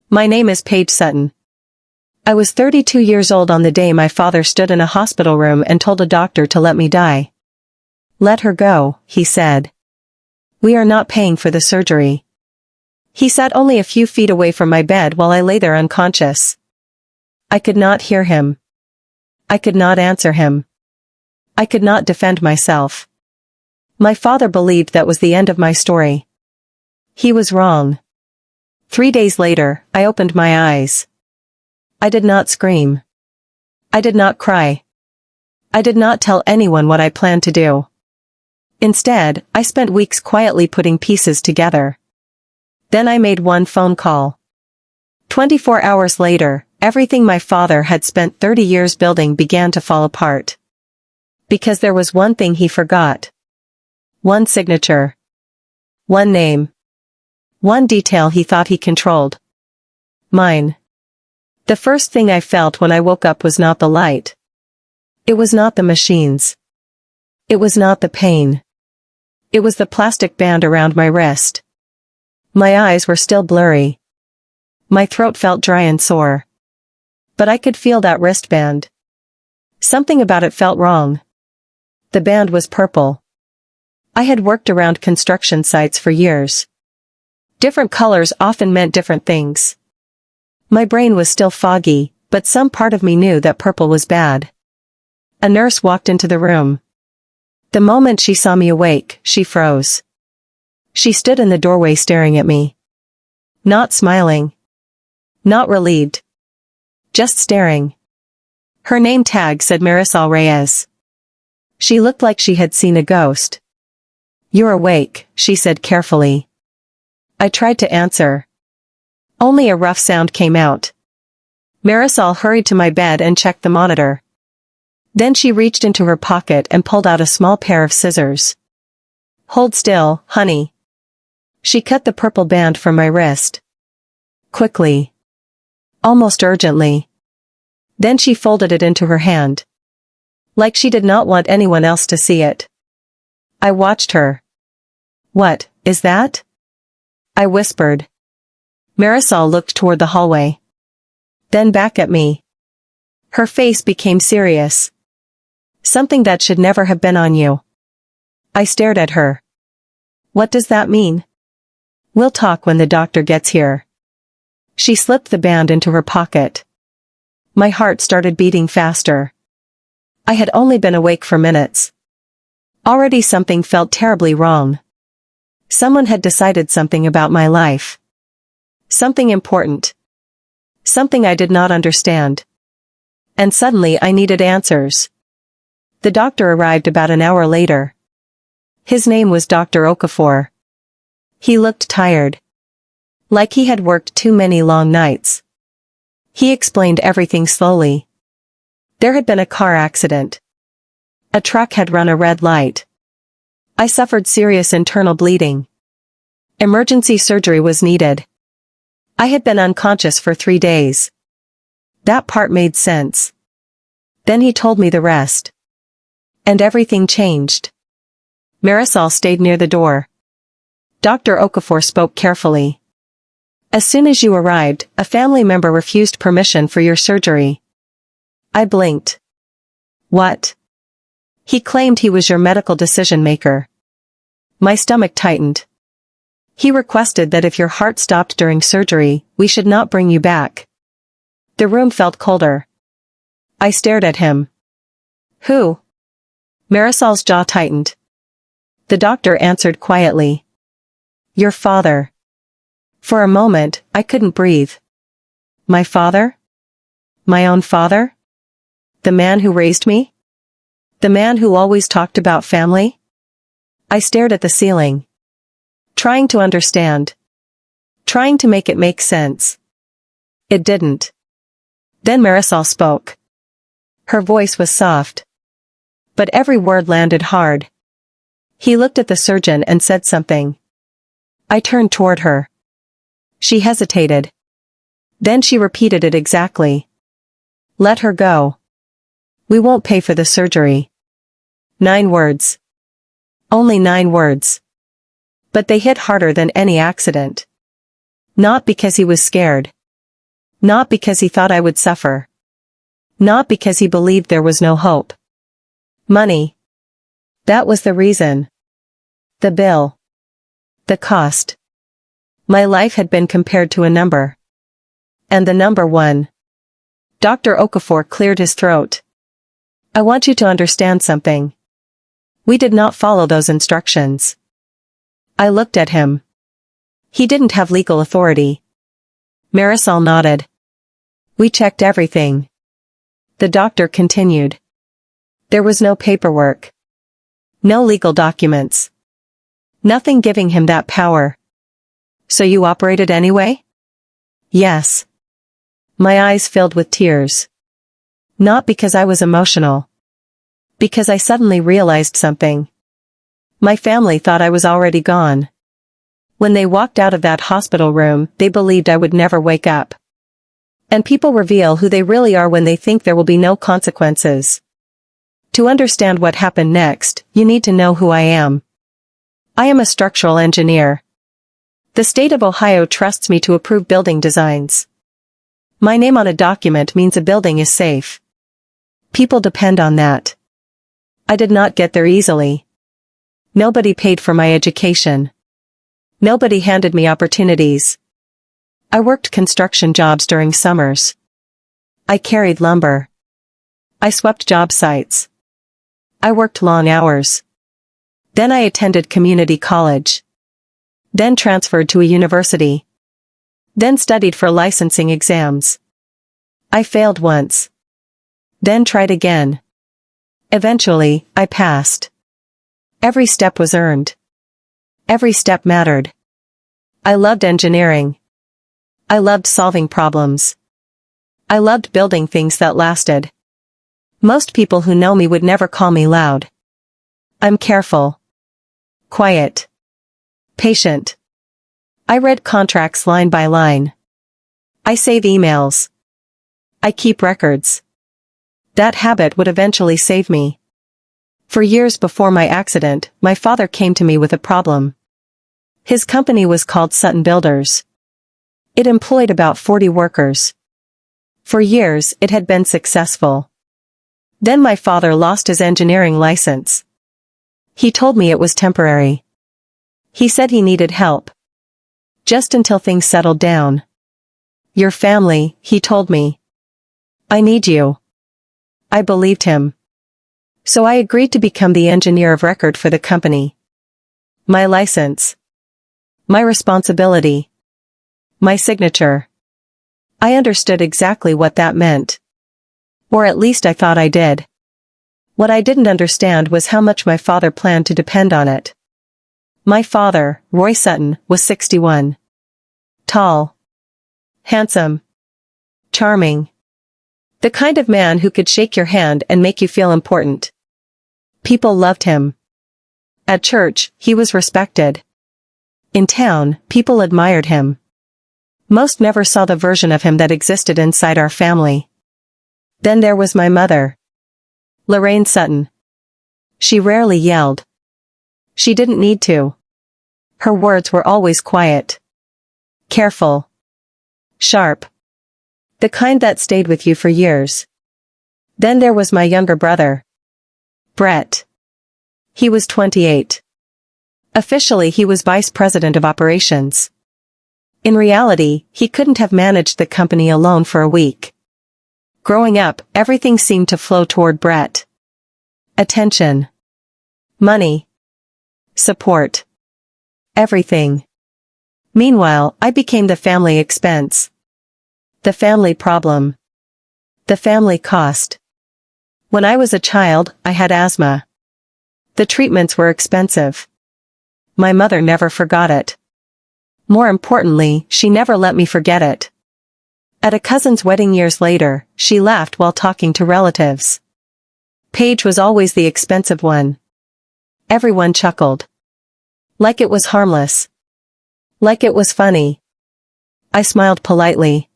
My name is Paige Sutton. I was 32 years old on the day my father stood in a hospital room and told a doctor to let me die. Let her go, he said. We are not paying for the surgery. He sat only a few feet away from my bed while I lay there unconscious. I could not hear him. I could not answer him. I could not defend myself. My father believed that was the end of my story. He was wrong. 3 days later, I opened my eyes. I did not scream. I did not cry. I did not tell anyone what I planned to do. Instead, I spent weeks quietly putting pieces together. Then I made one phone call. 24 hours later, everything my father had spent 30 years building began to fall apart. Because there was one thing he forgot. One signature. One name. One detail he thought he controlled. Mine. The first thing I felt when I woke up was not the light. It was not the machines. It was not the pain. It was the plastic band around my wrist. My eyes were still blurry. My throat felt dry and sore. But I could feel that wristband. Something about it felt wrong. The band was purple. I had worked around construction sites for years. Different colors often meant different things. My brain was still foggy, but some part of me knew that purple was bad. A nurse walked into the room. The moment she saw me awake, she froze. She stood in the doorway staring at me. Not smiling. Not relieved. Just staring. Her name tag said Marisol Reyes. She looked like she had seen a ghost. You're awake, she said carefully. I tried to answer. Only a rough sound came out. Marisol hurried to my bed and checked the monitor. Then she reached into her pocket and pulled out a small pair of scissors. Hold still, honey. She cut the purple band from my wrist. Quickly. Almost urgently. Then she folded it into her hand. Like she did not want anyone else to see it. I watched her. What is that? I whispered. Marisol looked toward the hallway. Then back at me. Her face became serious. Something that should never have been on you. I stared at her. What does that mean? We'll talk when the doctor gets here. She slipped the band into her pocket. My heart started beating faster. I had only been awake for minutes. Already something felt terribly wrong. Someone had decided something about my life. Something important. Something I did not understand. And suddenly I needed answers. The doctor arrived about an hour later. His name was Dr. Okafor. He looked tired. Like he had worked too many long nights. He explained everything slowly. There had been a car accident. A truck had run a red light. I suffered serious internal bleeding. Emergency surgery was needed. I had been unconscious for 3 days. That part made sense. Then he told me the rest. And everything changed. Marisol stayed near the door. Dr. Okafor spoke carefully. As soon as you arrived, a family member refused permission for your surgery. I blinked. What? He claimed he was your medical decision maker. My stomach tightened. He requested that if your heart stopped during surgery, we should not bring you back. The room felt colder. I stared at him. Who? Marisol's jaw tightened. The doctor answered quietly. Your father. For a moment, I couldn't breathe. My father? My own father? The man who raised me? The man who always talked about family? I stared at the ceiling. Trying to understand. Trying to make it make sense. It didn't. Then Marisol spoke. Her voice was soft. But every word landed hard. He looked at the surgeon and said something. I turned toward her. She hesitated. Then she repeated it exactly. Let her go. We won't pay for the surgery. 9 words. Only 9 words. But they hit harder than any accident. Not because he was scared. Not because he thought I would suffer. Not because he believed there was no hope. Money. That was the reason. The bill. The cost. My life had been compared to a number. And the number one. Dr. Okafor cleared his throat. I want you to understand something. We did not follow those instructions. I looked at him. He didn't have legal authority. Marisol nodded. We checked everything. The doctor continued. There was no paperwork. No legal documents. Nothing giving him that power. So you operated anyway? Yes. My eyes filled with tears. Not because I was emotional. Because I suddenly realized something. My family thought I was already gone. When they walked out of that hospital room, they believed I would never wake up. And people reveal who they really are when they think there will be no consequences. To understand what happened next, you need to know who I am. I am a structural engineer. The state of Ohio trusts me to approve building designs. My name on a document means a building is safe. People depend on that. I did not get there easily. Nobody paid for my education. Nobody handed me opportunities. I worked construction jobs during summers. I carried lumber. I swept job sites. I worked long hours. Then I attended community college. Then transferred to a university. Then studied for licensing exams. I failed once. Then tried again. Eventually, I passed. Every step was earned. Every step mattered. I loved engineering. I loved solving problems. I loved building things that lasted. Most people who know me would never call me loud. I'm careful. Quiet. Patient. I read contracts line by line. I save emails. I keep records. That habit would eventually save me. For years before my accident, my father came to me with a problem. His company was called Sutton Builders. It employed about 40 workers. For years, it had been successful. Then my father lost his engineering license. He told me it was temporary. He said he needed help. Just until things settled down. Your family, he told me. I need you. I believed him. So I agreed to become the engineer of record for the company. My license. My responsibility. My signature. I understood exactly what that meant. Or at least I thought I did. What I didn't understand was how much my father planned to depend on it. My father, Roy Sutton, was 61. Tall. Handsome. Charming. The kind of man who could shake your hand and make you feel important. People loved him. At church, he was respected. In town, people admired him. Most never saw the version of him that existed inside our family. Then there was my mother. Lorraine Sutton. She rarely yelled. She didn't need to. Her words were always quiet. Careful. Sharp. The kind that stayed with you for years. Then there was my younger brother. Brett. He was 28. Officially he was vice president of operations. In reality, he couldn't have managed the company alone for a week. Growing up, everything seemed to flow toward Brett. Attention. Money. Support. Everything. Meanwhile, I became the family expense. The family problem. The family cost. When I was a child, I had asthma. The treatments were expensive. My mother never forgot it. More importantly, she never let me forget it. At a cousin's wedding years later, she laughed while talking to relatives. Paige was always the expensive one. Everyone chuckled. Like it was harmless. Like it was funny. I smiled politely.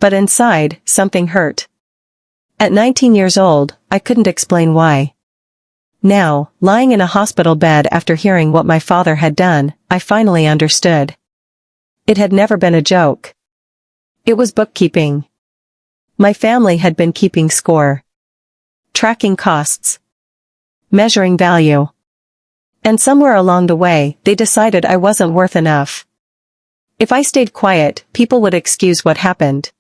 But inside, something hurt. At 19 years old, I couldn't explain why. Now, lying in a hospital bed after hearing what my father had done, I finally understood. It had never been a joke. It was bookkeeping. My family had been keeping score. Tracking costs. Measuring value. And somewhere along the way, they decided I wasn't worth enough. If I stayed quiet, people would excuse what happened.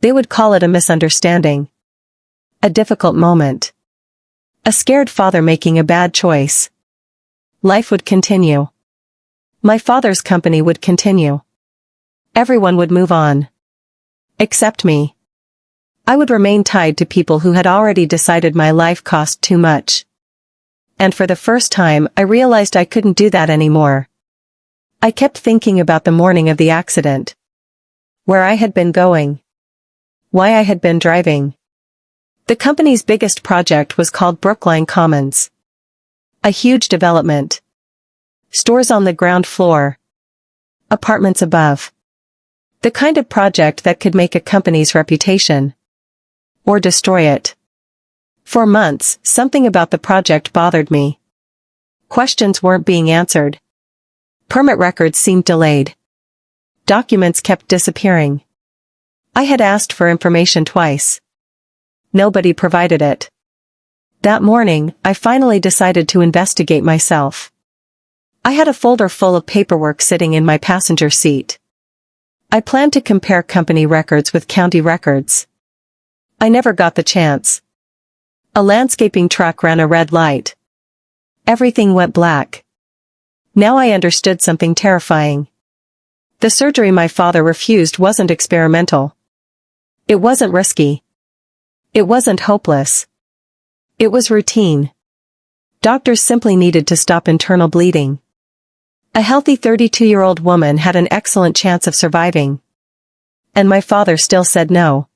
They would call it a misunderstanding. A difficult moment. A scared father making a bad choice. Life would continue. My father's company would continue. Everyone would move on. Except me. I would remain tied to people who had already decided my life cost too much. And for the first time, I realized I couldn't do that anymore. I kept thinking about the morning of the accident. Where I had been going. Why I had been driving. The company's biggest project was called Brookline Commons. A huge development. Stores on the ground floor. Apartments above. The kind of project that could make a company's reputation. Or destroy it. For months, something about the project bothered me. Questions weren't being answered. Permit records seemed delayed. Documents kept disappearing. I had asked for information twice. Nobody provided it. That morning, I finally decided to investigate myself. I had a folder full of paperwork sitting in my passenger seat. I planned to compare company records with county records. I never got the chance. A landscaping truck ran a red light. Everything went black. Now I understood something terrifying. The surgery my father refused wasn't experimental. It wasn't risky. It wasn't hopeless. It was routine. Doctors simply needed to stop internal bleeding. A healthy 32-year-old woman had an excellent chance of surviving. And my father still said no.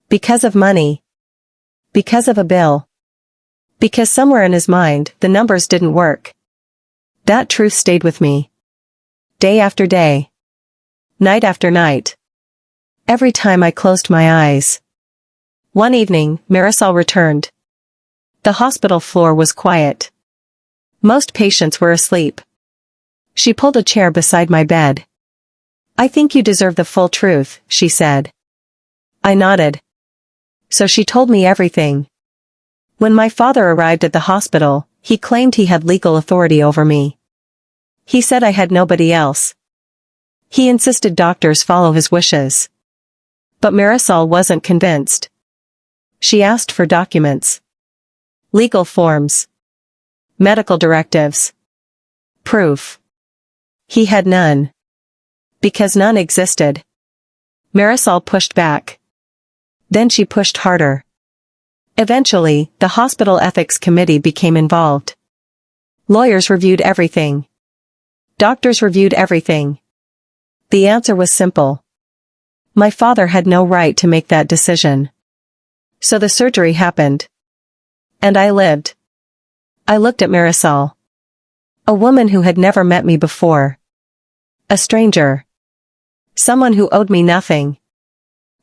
Because of money. Because of a bill. Because somewhere in his mind, the numbers didn't work. That truth stayed with me. Day after day. Night after night. Every time I closed my eyes. One evening, Marisol returned. The hospital floor was quiet. Most patients were asleep. She pulled a chair beside my bed. "I think you deserve the full truth," she said. I nodded. So she told me everything. When my father arrived at the hospital, he claimed he had legal authority over me. He said I had nobody else. He insisted doctors follow his wishes. But Marisol wasn't convinced. She asked for documents. Legal forms. Medical directives. Proof. He had none. Because none existed. Marisol pushed back. Then she pushed harder. Eventually, the hospital ethics committee became involved. Lawyers reviewed everything. Doctors reviewed everything. The answer was simple. My father had no right to make that decision. So the surgery happened. And I lived. I looked at Marisol. A woman who had never met me before. A stranger. Someone who owed me nothing.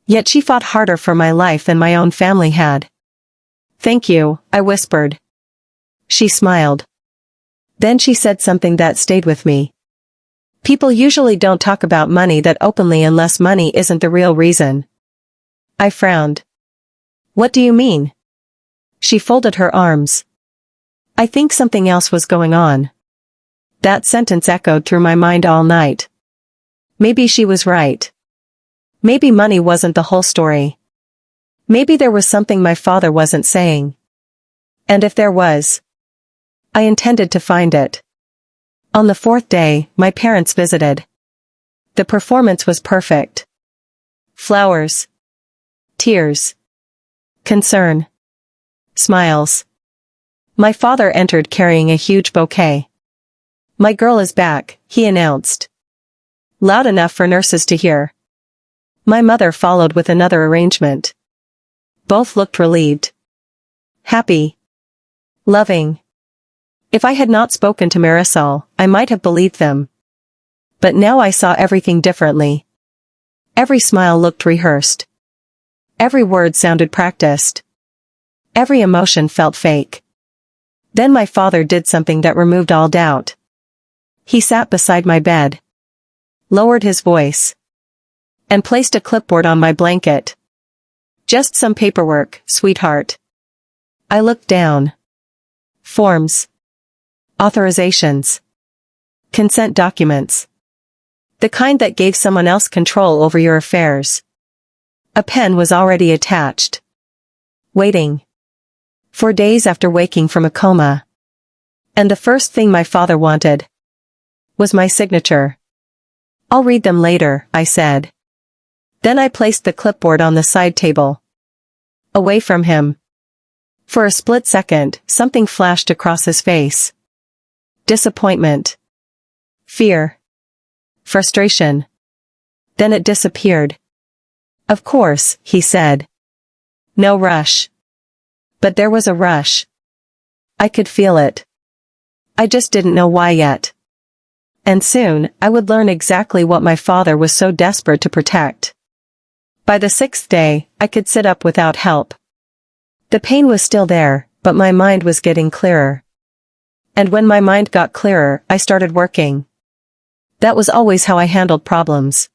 Yet she fought harder for my life than my own family had. "Thank you," I whispered. She smiled. Then she said something that stayed with me. "People usually don't talk about money that openly unless money isn't the real reason." I frowned. "What do you mean?" She folded her arms. "I think something else was going on." That sentence echoed through my mind all night. Maybe she was right. Maybe money wasn't the whole story. Maybe there was something my father wasn't saying. And if there was, I intended to find it. On the fourth day, my parents visited. The performance was perfect. Flowers. Tears. Concern. Smiles. My father entered carrying a huge bouquet. "My girl is back," he announced. Loud enough for nurses to hear. My mother followed with another arrangement. Both looked relieved. Happy. Loving. If I had not spoken to Marisol, I might have believed them. But now I saw everything differently. Every smile looked rehearsed. Every word sounded practiced. Every emotion felt fake. Then my father did something that removed all doubt. He sat beside my bed. Lowered his voice. and placed a clipboard on my blanket. Just some paperwork, sweetheart. I looked down. Forms. Authorizations. Consent documents. The kind that gave someone else control over your affairs. A pen was already attached. Waiting. 4 days after waking from a coma. And the first thing my father wanted was my signature. I'll read them later, I said. Then I placed the clipboard on the side table. Away from him. For a split second, something flashed across his face. Disappointment. Fear. Frustration. Then it disappeared. Of course, he said. No rush. But there was a rush. I could feel it. I just didn't know why yet. And soon, I would learn exactly what my father was so desperate to protect. By the 6th day, I could sit up without help. The pain was still there, but my mind was getting clearer. And when my mind got clearer, I started working. That was always how I handled problems.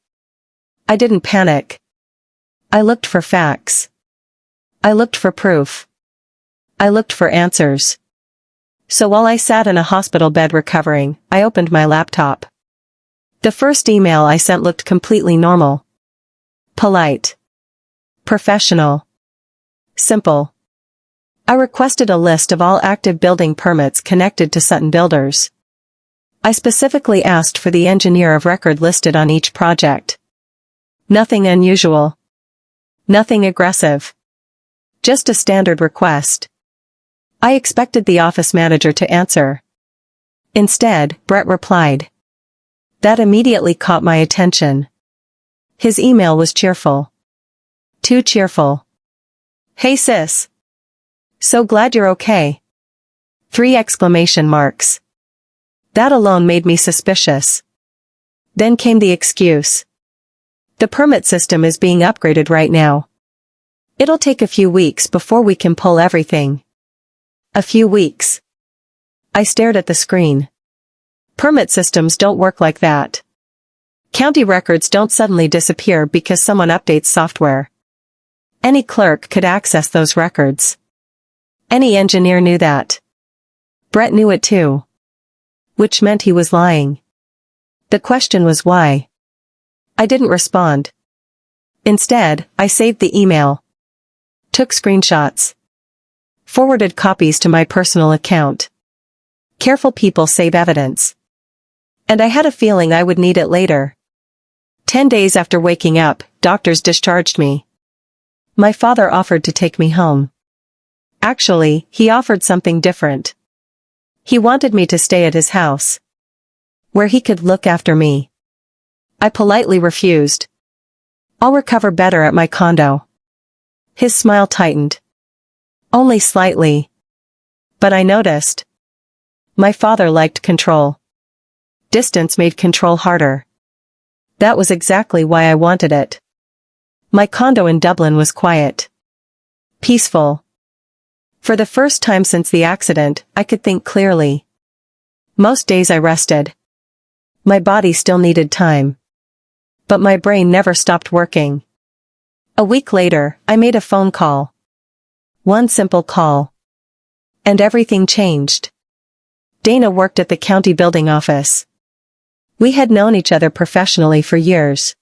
I didn't panic. I looked for facts. I looked for proof. I looked for answers. So while I sat in a hospital bed recovering, I opened my laptop. The first email I sent looked completely normal. Polite. Professional. Simple. I requested a list of all active building permits connected to Sutton Builders. I specifically asked for the engineer of record listed on each project. Nothing unusual. Nothing aggressive. Just a standard request. I expected the office manager to answer. Instead, Brett replied. That immediately caught my attention. His email was cheerful. Too cheerful. Hey sis. So glad you're okay. 3 exclamation marks. That alone made me suspicious. Then came the excuse. The permit system is being upgraded right now. It'll take a few weeks before we can pull everything. A few weeks. I stared at the screen. Permit systems don't work like that. County records don't suddenly disappear because someone updates software. Any clerk could access those records. Any engineer knew that. Brett knew it too. Which meant he was lying. The question was why. I didn't respond. Instead, I saved the email. Took screenshots. Forwarded copies to my personal account. Careful people save evidence. And I had a feeling I would need it later. 10 days after waking up, doctors discharged me. My father offered to take me home. Actually, he offered something different. He wanted me to stay at his house, where he could look after me. I politely refused. I'll recover better at my condo. His smile tightened. Only slightly. But I noticed. My father liked control. Distance made control harder. That was exactly why I wanted it. My condo in Dublin was quiet. Peaceful. For the first time since the accident, I could think clearly. Most days I rested. My body still needed time. But my brain never stopped working. A week later, I made a phone call. One simple call. And everything changed. Dana worked at the county building office. We had known each other professionally for years.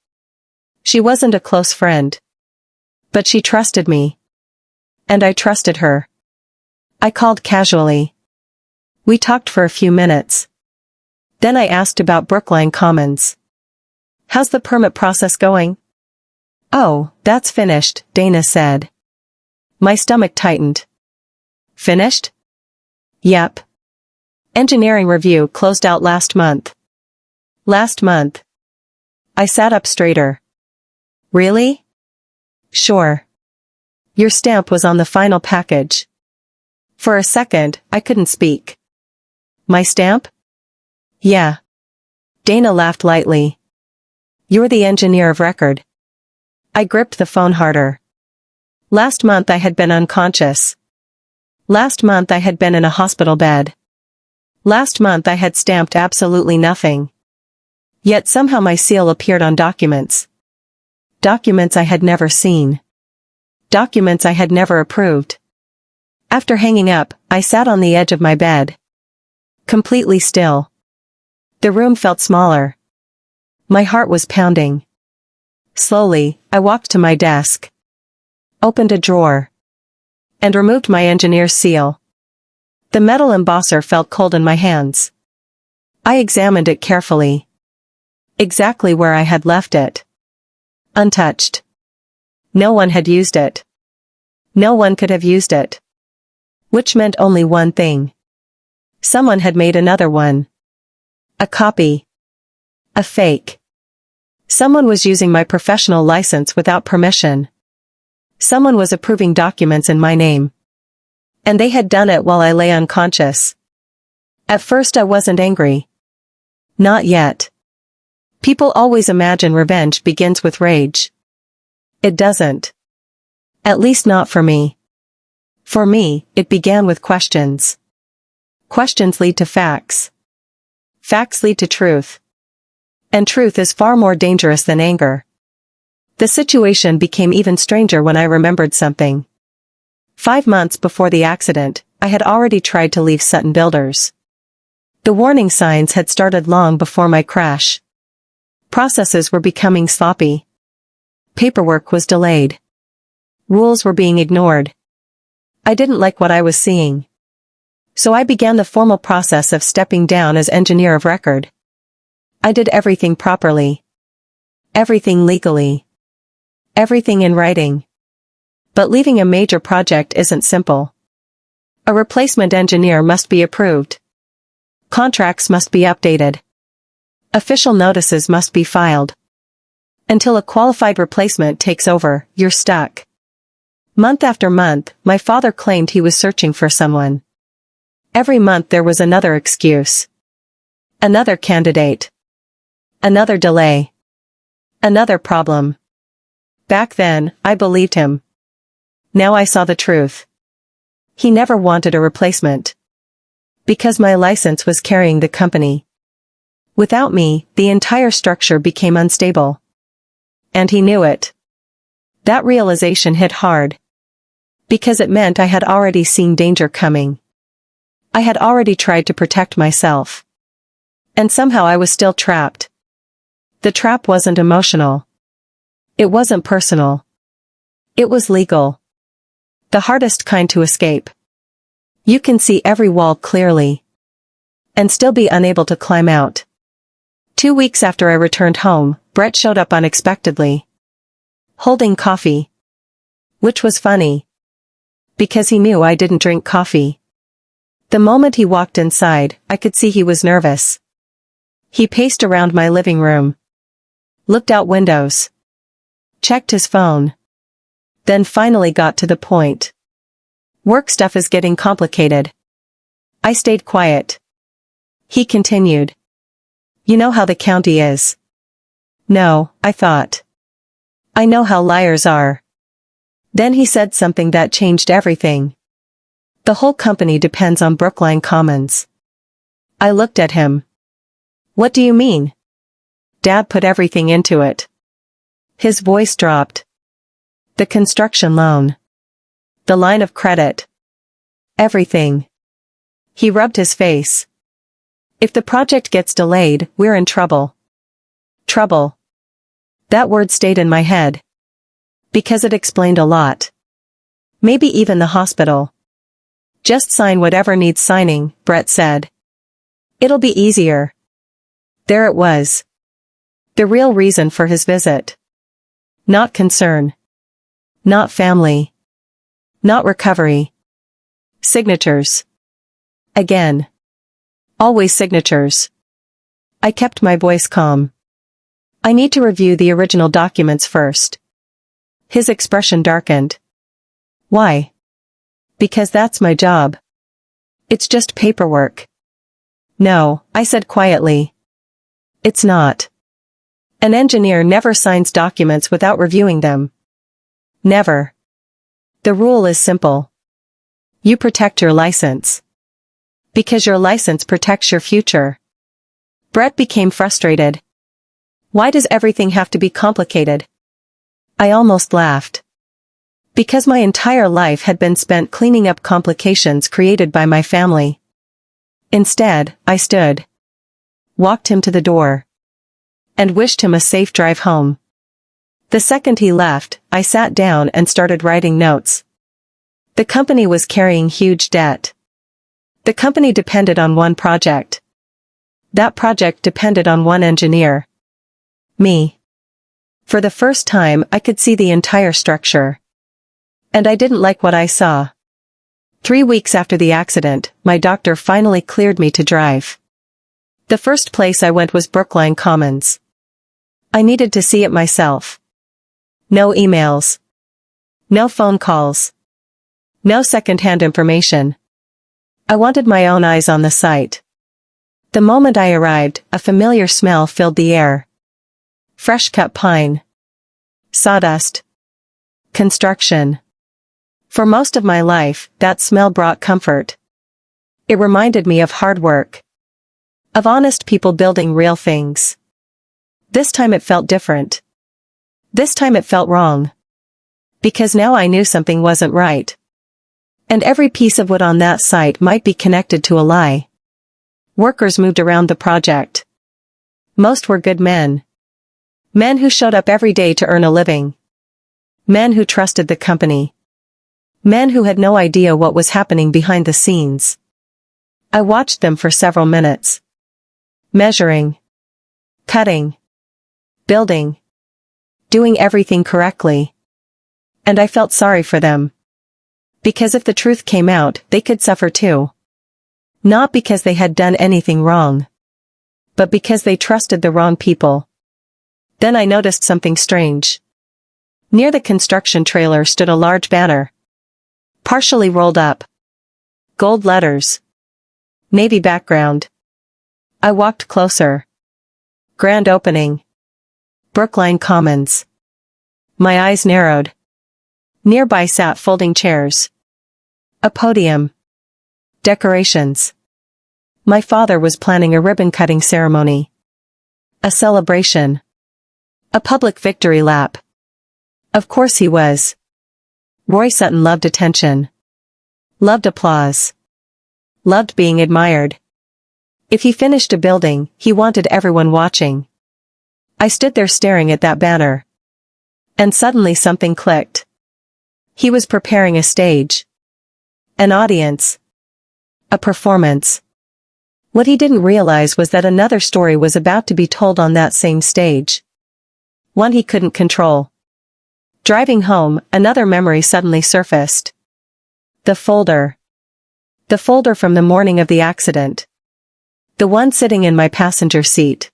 She wasn't a close friend. But she trusted me. And I trusted her. I called casually. We talked for a few minutes. Then I asked about Brookline Commons. How's the permit process going? Oh, that's finished, Dana said. My stomach tightened. Finished? Yep. Engineering review closed out last month. Last month. I sat up straighter. Really? Sure. Your stamp was on the final package. For a second, I couldn't speak. My stamp? Yeah. Dana laughed lightly. You're the engineer of record. I gripped the phone harder. Last month I had been unconscious. Last month I had been in a hospital bed. Last month I had stamped absolutely nothing. Yet somehow my seal appeared on documents. Documents I had never seen. Documents I had never approved. After hanging up, I sat on the edge of my bed. Completely still. The room felt smaller. My heart was pounding. Slowly, I walked to my desk. Opened a drawer. And removed my engineer's seal. The metal embosser felt cold in my hands. I examined it carefully. Exactly where I had left it. Untouched. No one had used it. No one could have used it. Which meant only one thing. Someone had made another one. A copy. A fake. Someone was using my professional license without permission. Someone was approving documents in my name. And they had done it while I lay unconscious. At first I wasn't angry. Not yet. People always imagine revenge begins with rage. It doesn't. At least not for me. For me, it began with questions. Questions lead to facts. Facts lead to truth. And truth is far more dangerous than anger. The situation became even stranger when I remembered something. 5 months before the accident, I had already tried to leave Sutton Builders. The warning signs had started long before my crash. Processes were becoming sloppy. Paperwork was delayed. Rules were being ignored. I didn't like what I was seeing. So I began the formal process of stepping down as engineer of record. I did everything properly. Everything legally. Everything in writing. But leaving a major project isn't simple. A replacement engineer must be approved. Contracts must be updated. Official notices must be filed. Until a qualified replacement takes over, you're stuck. Month after month, my father claimed he was searching for someone. Every month there was another excuse. Another candidate. Another delay. Another problem. Back then, I believed him. Now I saw the truth. He never wanted a replacement. Because my license was carrying the company. Without me, the entire structure became unstable. And he knew it. That realization hit hard. Because it meant I had already seen danger coming. I had already tried to protect myself. And somehow I was still trapped. The trap wasn't emotional. It wasn't personal. It was legal. The hardest kind to escape. You can see every wall clearly. And still be unable to climb out. 2 weeks after I returned home, Brett showed up unexpectedly. Holding coffee. Which was funny. Because he knew I didn't drink coffee. The moment he walked inside, I could see he was nervous. He paced around my living room. Looked out windows. Checked his phone. Then finally got to the point. Work stuff is getting complicated. I stayed quiet. He continued. You know how the county is. No, I thought. I know how liars are. Then he said something that changed everything. The whole company depends on Brookline Commons. I looked at him. What do you mean? Dad put everything into it. His voice dropped. The construction loan. The line of credit. Everything. He rubbed his face. If the project gets delayed, we're in trouble. Trouble. That word stayed in my head. Because it explained a lot. Maybe even the hospital. Just sign whatever needs signing, Brett said. It'll be easier. There it was. The real reason for his visit. Not concern. Not family. Not recovery. Signatures. Again. Always signatures. I kept my voice calm. I need to review the original documents first. His expression darkened. Why? Because that's my job. It's just paperwork. No, I said quietly. It's not. An engineer never signs documents without reviewing them. Never. The rule is simple. You protect your license. Because your license protects your future. Brett became frustrated. Why does everything have to be complicated? I almost laughed. Because my entire life had been spent cleaning up complications created by my family. Instead, I stood, walked him to the door, and wished him a safe drive home. The second he left, I sat down and started writing notes. The company was carrying huge debt. The company depended on one project. That project depended on one engineer. Me. For the first time, I could see the entire structure. And I didn't like what I saw. 3 weeks after the accident, my doctor finally cleared me to drive. The first place I went was Brookline Commons. I needed to see it myself. No emails. No phone calls. No second-hand information. I wanted my own eyes on the site. The moment I arrived, a familiar smell filled the air. Fresh-cut pine. Sawdust. Construction. For most of my life, that smell brought comfort. It reminded me of hard work. Of honest people building real things. This time it felt different. This time it felt wrong. Because now I knew something wasn't right. And every piece of wood on that site might be connected to a lie. Workers moved around the project. Most were good men. Men who showed up every day to earn a living. Men who trusted the company. Men who had no idea what was happening behind the scenes. I watched them for several minutes. Measuring. Cutting. Building. Doing everything correctly. And I felt sorry for them. Because if the truth came out, they could suffer too. Not because they had done anything wrong. But because they trusted the wrong people. Then I noticed something strange. Near the construction trailer stood a large banner. Partially rolled up. Gold letters. Navy background. I walked closer. Grand opening. Brookline Commons. My eyes narrowed. Nearby sat folding chairs. A podium. Decorations. My father was planning a ribbon-cutting ceremony. A celebration. A public victory lap. Of course he was. Roy Sutton loved attention. Loved applause. Loved being admired. If he finished a building, he wanted everyone watching. I stood there staring at that banner. And suddenly something clicked. He was preparing a stage. An audience. A performance. What he didn't realize was that another story was about to be told on that same stage. One he couldn't control. Driving home, another memory suddenly surfaced. The folder. The folder from the morning of the accident. The one sitting in my passenger seat.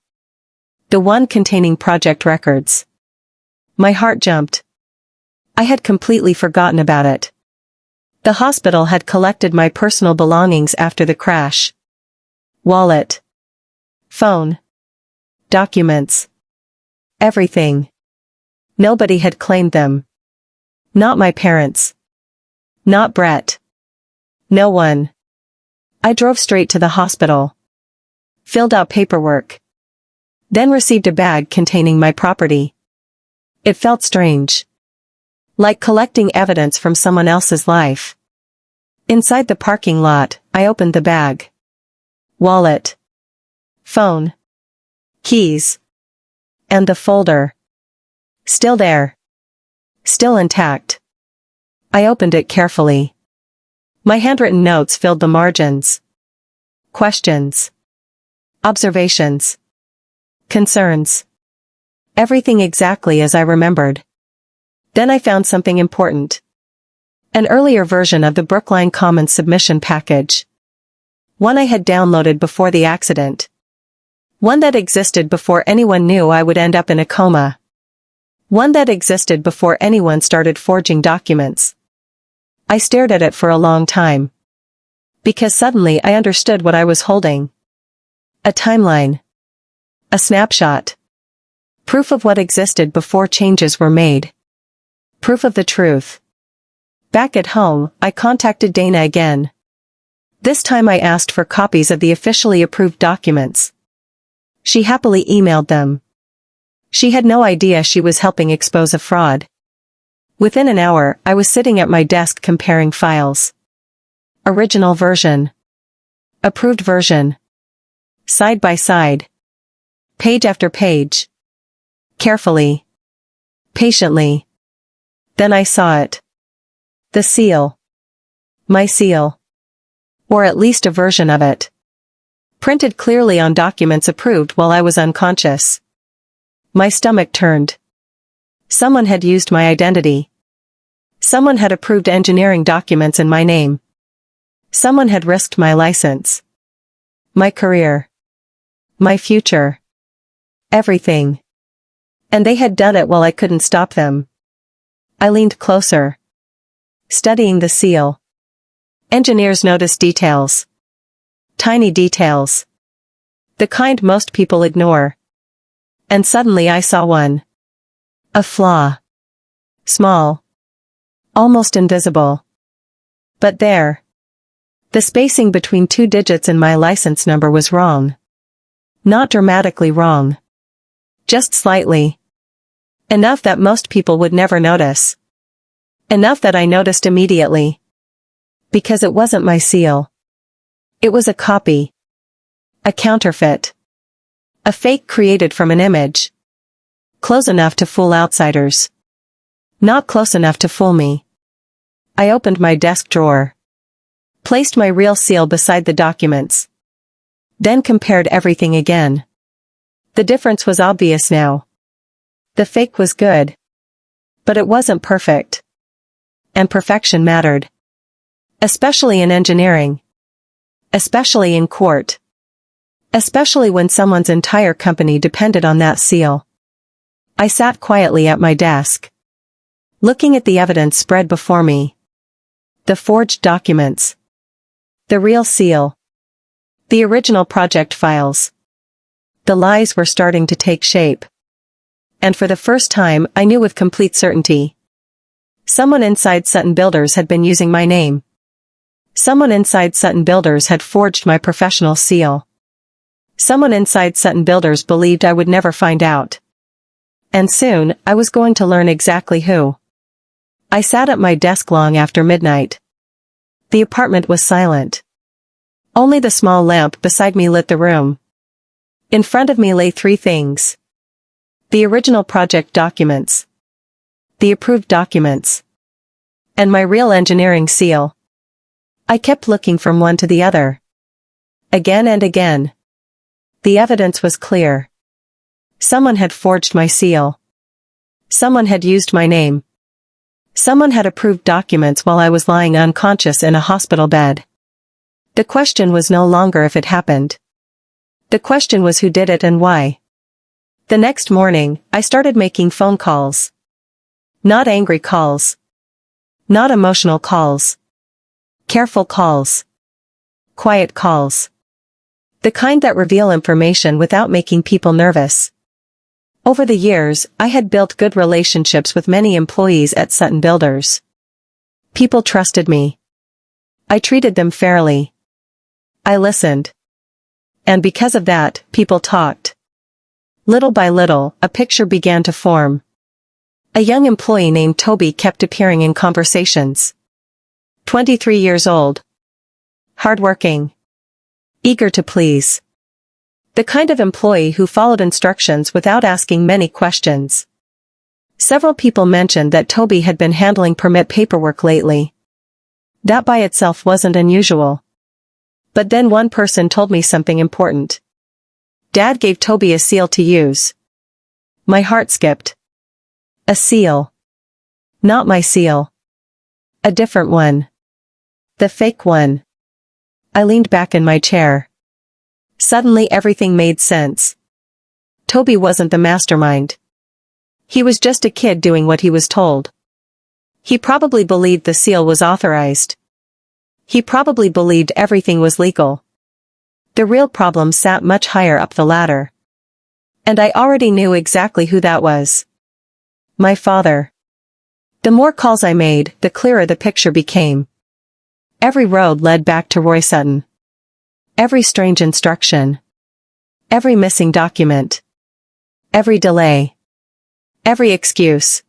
The one containing project records. My heart jumped. I had completely forgotten about it. The hospital had collected my personal belongings after the crash. Wallet. Phone. Documents. Everything. Nobody had claimed them. Not my parents. Not Brett. No one. I drove straight to the hospital. Filled out paperwork. Then received a bag containing my property. It felt strange. Like collecting evidence from someone else's life. Inside the parking lot, I opened the bag. Wallet. Phone. Keys. And the folder. Still there. Still intact. I opened it carefully. My handwritten notes filled the margins. Questions. Observations. Concerns. Everything exactly as I remembered. Then I found something important. An earlier version of the Brookline Commons submission package. One I had downloaded before the accident. One that existed before anyone knew I would end up in a coma. One that existed before anyone started forging documents. I stared at it for a long time. Because suddenly I understood what I was holding. A timeline. A snapshot. Proof of what existed before changes were made. Proof of the truth. Back at home, I contacted Dana again. This time I asked for copies of the officially approved documents. She happily emailed them. She had no idea she was helping expose a fraud. Within an hour, I was sitting at my desk comparing files. Original version. Approved version. Side by side. Page after page. Carefully. Patiently. Then I saw it. The seal. My seal. Or at least a version of it. Printed clearly on documents approved while I was unconscious. My stomach turned. Someone had used my identity. Someone had approved engineering documents in my name. Someone had risked my license. My career. My future. Everything. And they had done it while I couldn't stop them. I leaned closer. Studying the seal. Engineers notice details. Tiny details. The kind most people ignore. And suddenly I saw one. A flaw. Small. Almost invisible. But there. The spacing between 2 digits in my license number was wrong. Not dramatically wrong. Just slightly. Enough that most people would never notice. Enough that I noticed immediately. Because it wasn't my seal. It was a copy. A counterfeit. A fake created from an image. Close enough to fool outsiders. Not close enough to fool me. I opened my desk drawer. Placed my real seal beside the documents. Then compared everything again. The difference was obvious now. The fake was good. But it wasn't perfect. And perfection mattered. Especially in engineering. Especially in court. Especially when someone's entire company depended on that seal. I sat quietly at my desk. Looking at the evidence spread before me. The forged documents. The real seal. The original project files. The lies were starting to take shape. And for the first time, I knew with complete certainty. Someone inside Sutton Builders had been using my name. Someone inside Sutton Builders had forged my professional seal. Someone inside Sutton Builders believed I would never find out. And soon, I was going to learn exactly who. I sat at my desk long after midnight. The apartment was silent. Only the small lamp beside me lit the room. In front of me lay 3 things. The original project documents. The approved documents. And my real engineering seal. I kept looking from one to the other. Again and again. The evidence was clear. Someone had forged my seal. Someone had used my name. Someone had approved documents while I was lying unconscious in a hospital bed. The question was no longer if it happened. The question was who did it and why. The next morning, I started making phone calls. Not angry calls. Not emotional calls. Careful calls. Quiet calls. The kind that reveal information without making people nervous. Over the years, I had built good relationships with many employees at Sutton Builders. People trusted me. I treated them fairly. I listened. And because of that, people talked. Little by little, a picture began to form. A young employee named Toby kept appearing in conversations. 23 years old. Hardworking. Eager to please. The kind of employee who followed instructions without asking many questions. Several people mentioned that Toby had been handling permit paperwork lately. That by itself wasn't unusual. But then one person told me something important. Dad gave Toby a seal to use. My heart skipped. A seal. Not my seal. A different one. The fake one. I leaned back in my chair. Suddenly everything made sense. Toby wasn't the mastermind. He was just a kid doing what he was told. He probably believed the seal was authorized. He probably believed everything was legal. The real problem sat much higher up the ladder. And I already knew exactly who that was. My father. The more calls I made, the clearer the picture became. Every road led back to Roy Sutton. Every strange instruction. Every missing document. Every delay. Every excuse.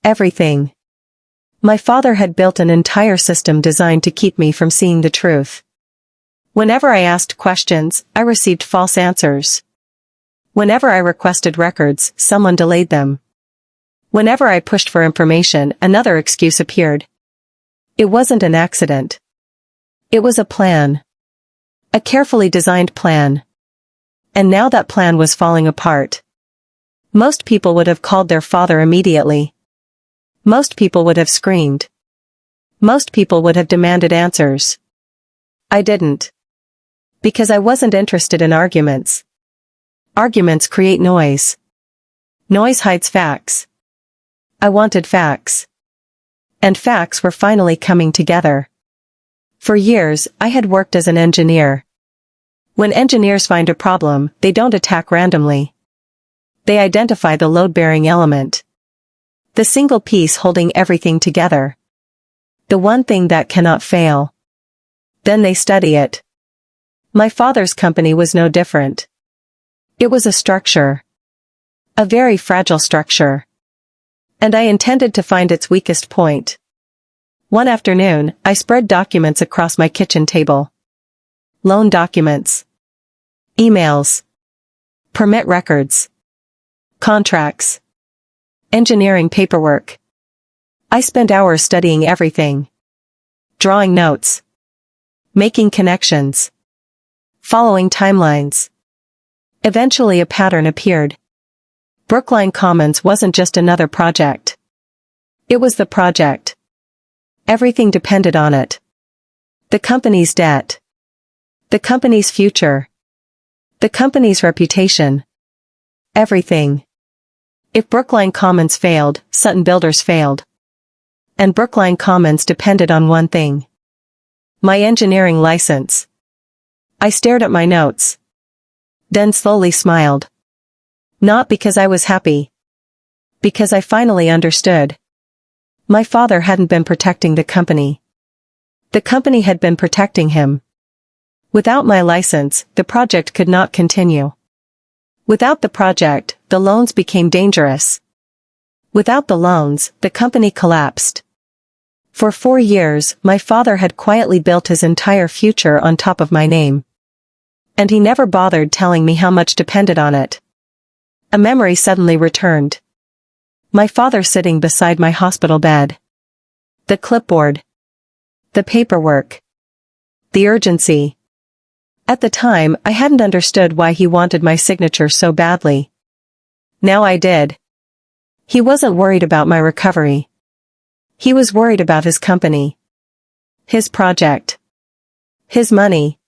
Everything. My father had built an entire system designed to keep me from seeing the truth. Whenever I asked questions, I received false answers. Whenever I requested records, someone delayed them. Whenever I pushed for information, another excuse appeared. It wasn't an accident. It was a plan. A carefully designed plan. And now that plan was falling apart. Most people would have called their father immediately. Most people would have screamed. Most people would have demanded answers. I didn't. Because I wasn't interested in arguments. Arguments create noise. Noise hides facts. I wanted facts. And facts were finally coming together. For years, I had worked as an engineer. When engineers find a problem, they don't attack randomly. They identify the load-bearing element. The single piece holding everything together. The one thing that cannot fail. Then they study it. My father's company was no different. It was a structure. A very fragile structure. And I intended to find its weakest point. One afternoon, I spread documents across my kitchen table. Loan documents. Emails. Permit records. Contracts. Engineering paperwork. I spent hours studying everything. Drawing notes. Making connections. Following timelines. Eventually a pattern appeared. Brookline Commons wasn't just another project. It was the project. Everything depended on it. The company's debt. The company's future. The company's reputation. Everything. If Brookline Commons failed, Sutton Builders failed. And Brookline Commons depended on one thing. My engineering license. I stared at my notes. Then slowly smiled. Not because I was happy. Because I finally understood. My father hadn't been protecting the company. The company had been protecting him. Without my license, the project could not continue. Without the project, the loans became dangerous. Without the loans, the company collapsed. For 4 years, my father had quietly built his entire future on top of my name. And he never bothered telling me how much depended on it. A memory suddenly returned. My father sitting beside my hospital bed. The clipboard. The paperwork. The urgency. At the time, I hadn't understood why he wanted my signature so badly. Now I did. He wasn't worried about my recovery. He was worried about his company. His project. His money.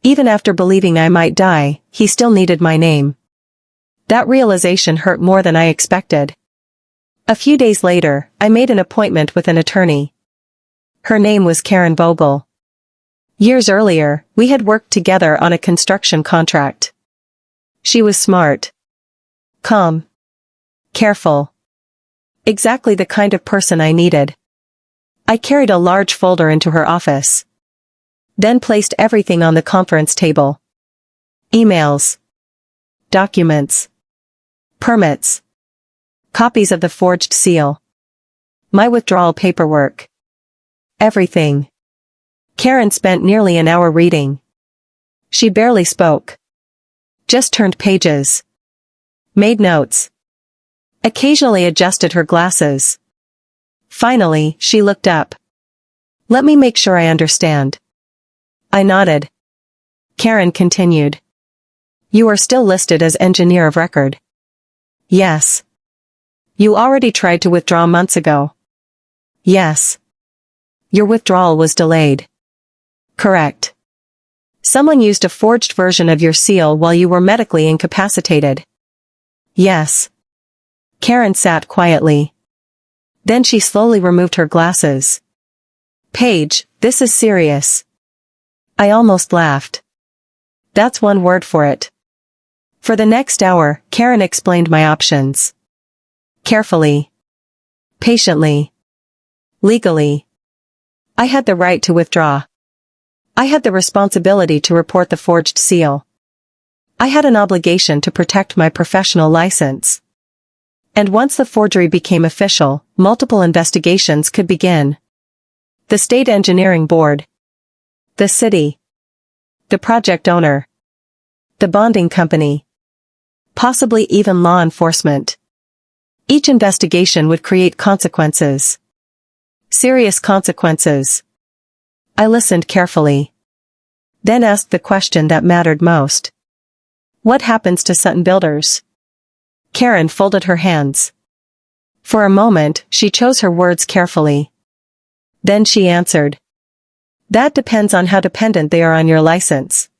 Even after believing I might die, he still needed my name. That realization hurt more than I expected. A few days later, I made an appointment with an attorney. Her name was Karen Vogel. Years earlier, we had worked together on a construction contract. She was smart. Calm. Careful. Exactly the kind of person I needed. I carried a large folder into her office. Then placed everything on the conference table. Emails. Documents. Permits. Copies of the forged seal. My withdrawal paperwork. Everything. Karen spent nearly an hour reading. She barely spoke. Just turned pages. Made notes. Occasionally adjusted her glasses. Finally, she looked up. Let me make sure I understand. I nodded. Karen continued. You are still listed as engineer of record. Yes. You already tried to withdraw months ago. Yes. Your withdrawal was delayed. Correct. Someone used a forged version of your seal while you were medically incapacitated. Yes. Karen sat quietly. Then she slowly removed her glasses. Paige, this is serious. I almost laughed. That's one word for it. For the next hour, Karen explained my options. Carefully. Patiently. Legally. I had the right to withdraw. I had the responsibility to report the forged seal. I had an obligation to protect my professional license. And once the forgery became official, multiple investigations could begin. The state engineering board, the city, the project owner, the bonding company, possibly even law enforcement. Each investigation would create consequences. Serious consequences. I listened carefully. Then asked the question that mattered most. What happens to Sutton Builders? Karen folded her hands. For a moment, she chose her words carefully. Then she answered. That depends on how dependent they are on your license.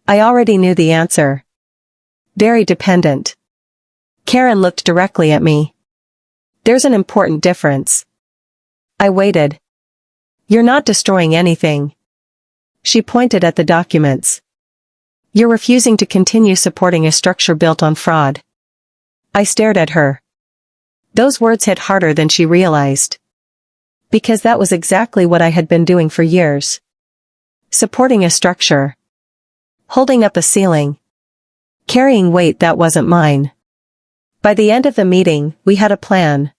I already knew the answer. Very dependent. Karen looked directly at me. There's an important difference. I waited. You're not destroying anything. She pointed at the documents. You're refusing to continue supporting a structure built on fraud. I stared at her. Those words hit harder than she realized. Because that was exactly what I had been doing for years. Supporting a structure. Holding up a ceiling. Carrying weight that wasn't mine. By the end of the meeting, we had a plan.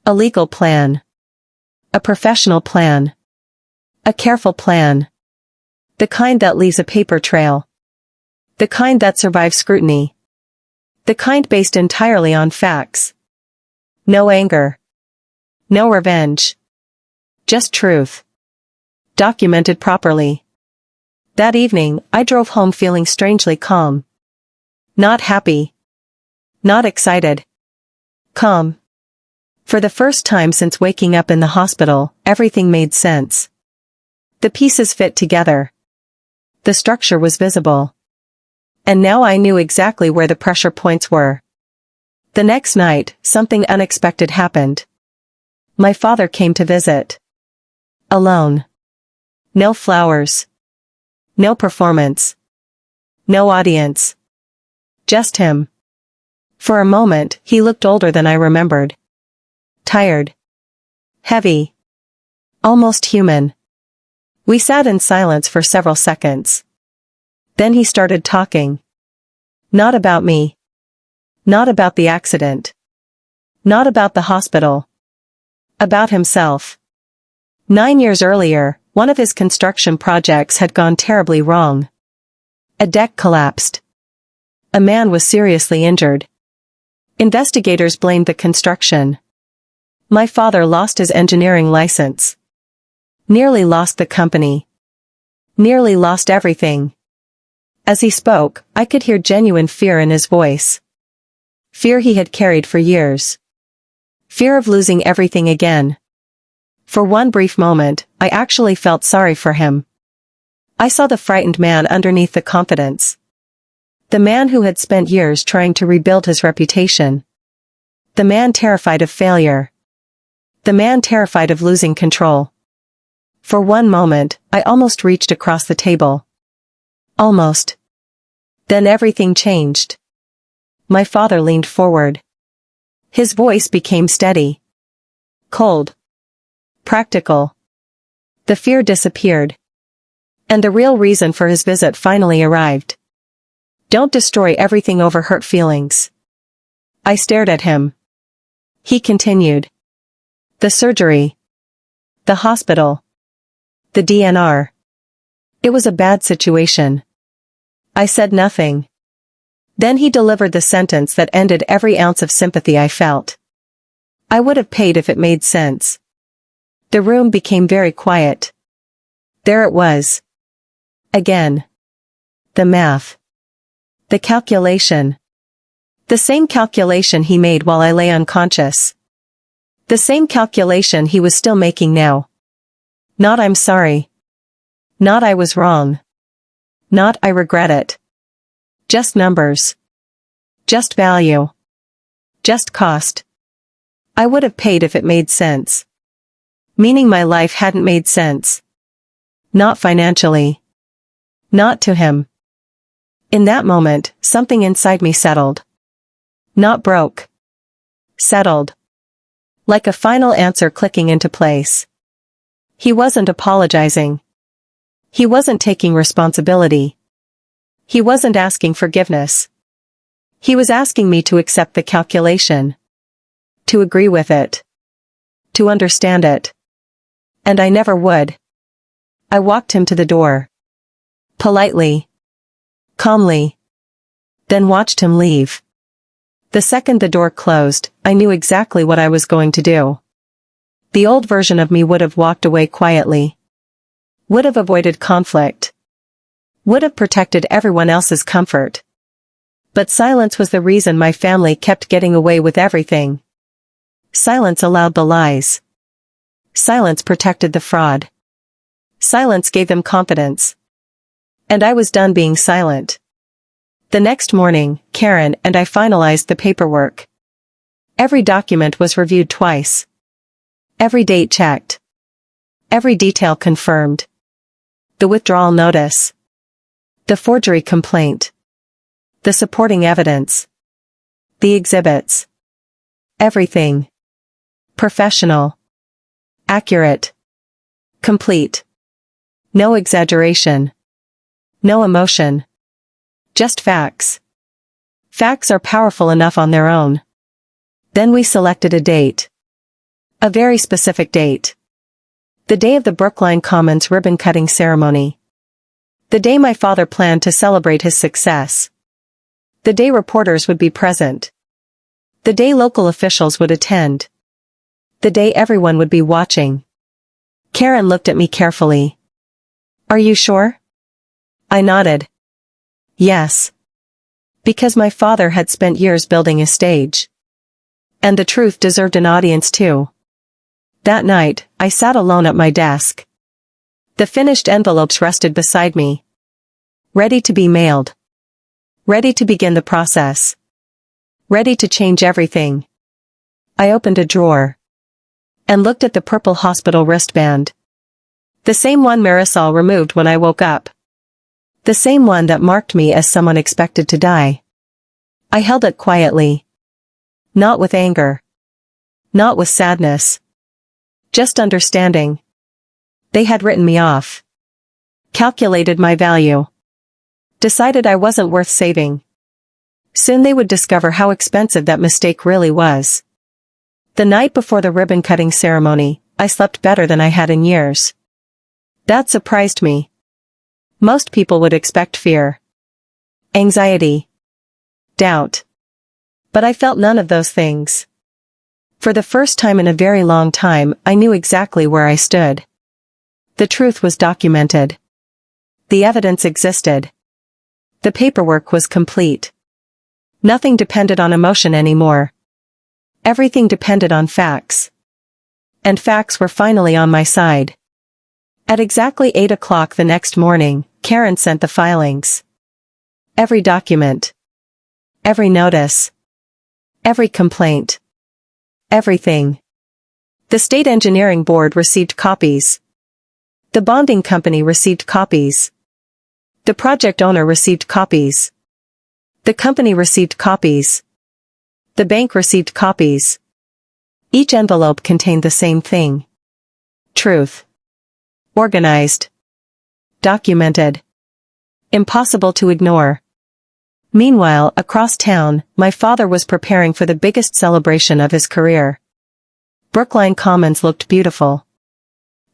A legal plan. A professional plan. A careful plan. The kind that leaves a paper trail. The kind that survives scrutiny. The kind based entirely on facts. No anger. No revenge. Just truth. Documented properly. That evening, I drove home feeling strangely calm. Not happy. Not excited. Calm. For the first time since waking up in the hospital, everything made sense. The pieces fit together. The structure was visible. And now I knew exactly where the pressure points were. The next night, something unexpected happened. My father came to visit. Alone. No flowers. No performance. No audience. Just him. For a moment, he looked older than I remembered. Tired. Heavy. Almost human. We sat in silence for several seconds. Then he started talking. Not about me. Not about the accident. Not about the hospital. About himself. 9 years earlier, one of his construction projects had gone terribly wrong. A deck collapsed. A man was seriously injured. Investigators blamed the construction. My father lost his engineering license. Nearly lost the company. Nearly lost everything. As he spoke, I could hear genuine fear in his voice. Fear he had carried for years. Fear of losing everything again. For one brief moment, I actually felt sorry for him. I saw the frightened man underneath the confidence. The man who had spent years trying to rebuild his reputation. The man terrified of failure. The man terrified of losing control. For one moment, I almost reached across the table. Almost. Then everything changed. My father leaned forward. His voice became steady. Cold. Practical. The fear disappeared. And the real reason for his visit finally arrived. Don't destroy everything over hurt feelings. I stared at him. He continued. The surgery. The hospital. The DNR. It was a bad situation. I said nothing. Then he delivered the sentence that ended every ounce of sympathy I felt. I would have paid if it made sense. The room became very quiet. There it was. Again. The math. The calculation. The same calculation he made while I lay unconscious. The same calculation he was still making now. Not I'm sorry. Not I was wrong. Not I regret it. Just numbers. Just value. Just cost. I would have paid if it made sense. Meaning my life hadn't made sense. Not financially. Not to him. In that moment, something inside me settled. Not broke. Settled. Like a final answer clicking into place. He wasn't apologizing. He wasn't taking responsibility. He wasn't asking forgiveness. He was asking me to accept the calculation, to agree with it, to understand it. And I never would. I walked him to the door. Politely. Calmly. Then watched him leave. The second the door closed, I knew exactly what I was going to do. The old version of me would have walked away quietly. Would have avoided conflict. Would have protected everyone else's comfort. But silence was the reason my family kept getting away with everything. Silence allowed the lies. Silence protected the fraud. Silence gave them confidence. And I was done being silent. The next morning, Karen and I finalized the paperwork. Every document was reviewed twice. Every date checked. Every detail confirmed. The withdrawal notice. The forgery complaint. The supporting evidence. The exhibits. Everything. Professional. Accurate. Complete. No exaggeration. No emotion. Just facts. Facts are powerful enough on their own. Then we selected a date. A very specific date. The day of the Brookline Commons ribbon-cutting ceremony. The day my father planned to celebrate his success. The day reporters would be present. The day local officials would attend. The day everyone would be watching. Karen looked at me carefully. "Are you sure?" I nodded. Yes. Because my father had spent years building a stage. And the truth deserved an audience too. That night, I sat alone at my desk. The finished envelopes rested beside me. Ready to be mailed. Ready to begin the process. Ready to change everything. I opened a drawer. And looked at the purple hospital wristband. The same one Marisol removed when I woke up. The same one that marked me as someone expected to die. I held it quietly. Not with anger. Not with sadness. Just understanding. They had written me off. Calculated my value. Decided I wasn't worth saving. Soon they would discover how expensive that mistake really was. The night before the ribbon-cutting ceremony, I slept better than I had in years. That surprised me. Most people would expect fear. Anxiety. Doubt. But I felt none of those things. For the first time in a very long time, I knew exactly where I stood. The truth was documented. The evidence existed. The paperwork was complete. Nothing depended on emotion anymore. Everything depended on facts. And facts were finally on my side. At exactly 8 o'clock the next morning, Karen sent the filings. Every document. Every notice. Every complaint. Everything. The State Engineering Board received copies. The bonding company received copies. The project owner received copies. The company received copies. The bank received copies. Each envelope contained the same thing. Truth. Organized. Documented. Impossible to ignore. Meanwhile, across town, my father was preparing for the biggest celebration of his career. Brookline Commons looked beautiful.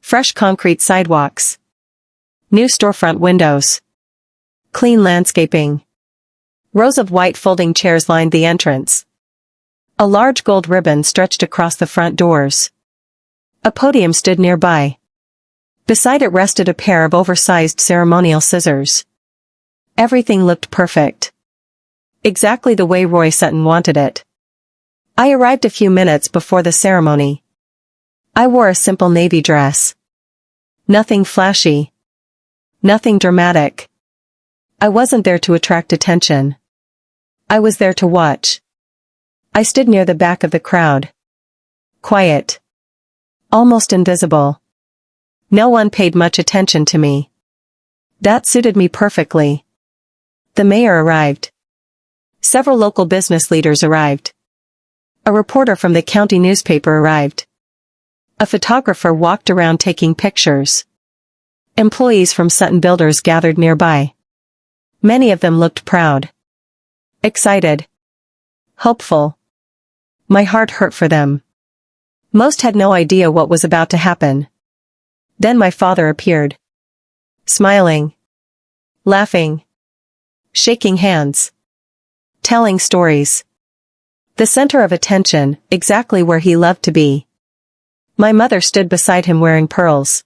Fresh concrete sidewalks. New storefront windows. Clean landscaping. Rows of white folding chairs lined the entrance. A large gold ribbon stretched across the front doors. A podium stood nearby. Beside it rested a pair of oversized ceremonial scissors. Everything looked perfect. Exactly the way Roy Sutton wanted it. I arrived a few minutes before the ceremony. I wore a simple navy dress. Nothing flashy. Nothing dramatic. I wasn't there to attract attention. I was there to watch. I stood near the back of the crowd. Quiet. Almost invisible. No one paid much attention to me. That suited me perfectly. The mayor arrived. Several local business leaders arrived. A reporter from the county newspaper arrived. A photographer walked around taking pictures. Employees from Sutton Builders gathered nearby. Many of them looked proud. Excited. hopeful. My heart hurt for them. Most had no idea what was about to happen. Then my father appeared. Smiling. Laughing. Shaking hands. Telling stories. The center of attention, exactly where he loved to be. My mother stood beside him wearing pearls.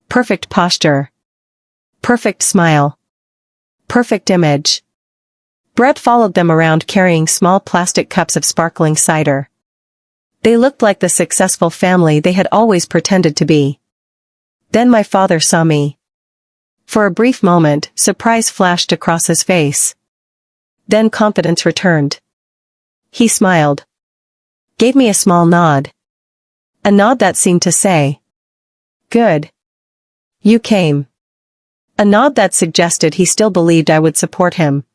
Perfect posture. Perfect smile. Perfect image. Brett followed them around carrying small plastic cups of sparkling cider. They looked like the successful family they had always pretended to be. Then my father saw me. For a brief moment, surprise flashed across his face. Then confidence returned. He smiled. Gave me a small nod. A nod that seemed to say, "Good. You came." A nod that suggested he still believed I would support him.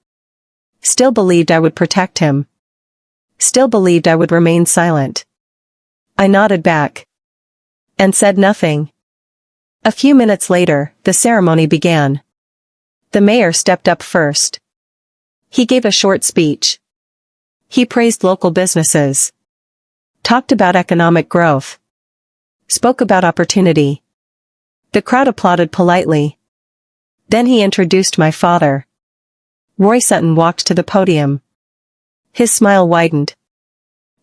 Still believed I would protect him. Still believed I would remain silent. I nodded back. And said nothing. A few minutes later, the ceremony began. The mayor stepped up first. He gave a short speech. He praised local businesses. Talked about economic growth. Spoke about opportunity. The crowd applauded politely. Then he introduced my father. Roy Sutton walked to the podium. His smile widened.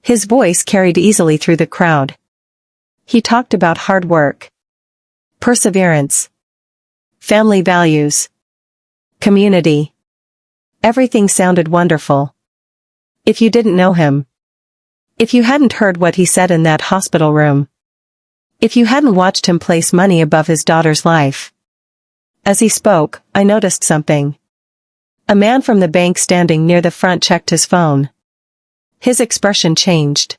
His voice carried easily through the crowd. He talked about hard work. Perseverance. Family values. Community. Everything sounded wonderful. If you didn't know him. If you hadn't heard what he said in that hospital room. If you hadn't watched him place money above his daughter's life. As he spoke, I noticed something. A man from the bank standing near the front checked his phone. His expression changed.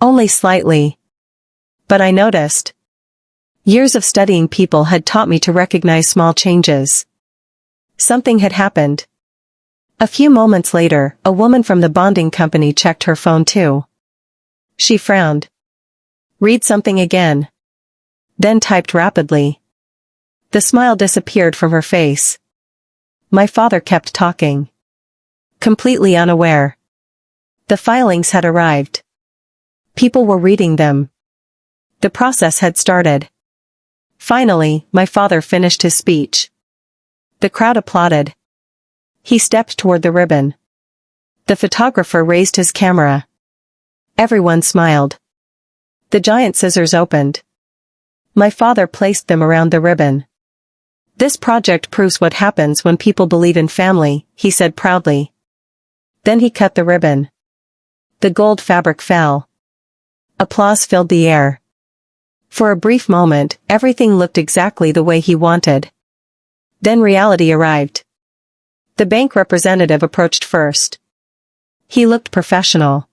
Only slightly. But I noticed. Years of studying people had taught me to recognize small changes. Something had happened. A few moments later, a woman from the bonding company checked her phone too. She frowned. Read something again. Then typed rapidly. The smile disappeared from her face. My father kept talking. Completely unaware. The filings had arrived. People were reading them. The process had started. Finally, my father finished his speech. The crowd applauded. He stepped toward the ribbon. The photographer raised his camera. Everyone smiled. The giant scissors opened. My father placed them around the ribbon. This project proves what happens when people believe in family, he said proudly. Then he cut the ribbon. The gold fabric fell. Applause filled the air. For a brief moment, everything looked exactly the way he wanted. Then reality arrived. The bank representative approached first. He looked professional.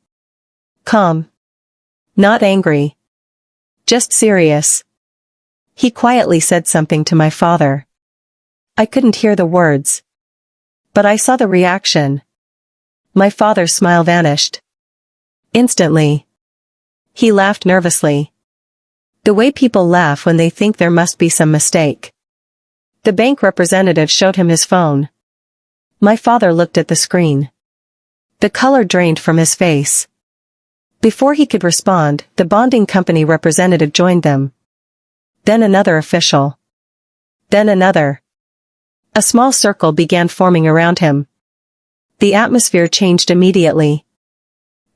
Calm. Not angry. Just serious. He quietly said something to my father. I couldn't hear the words. But I saw the reaction. My father's smile vanished. Instantly. He laughed nervously. The way people laugh when they think there must be some mistake. The bank representative showed him his phone. My father looked at the screen. The color drained from his face. Before he could respond, the bonding company representative joined them. Then another official. Then another. A small circle began forming around him. The atmosphere changed immediately.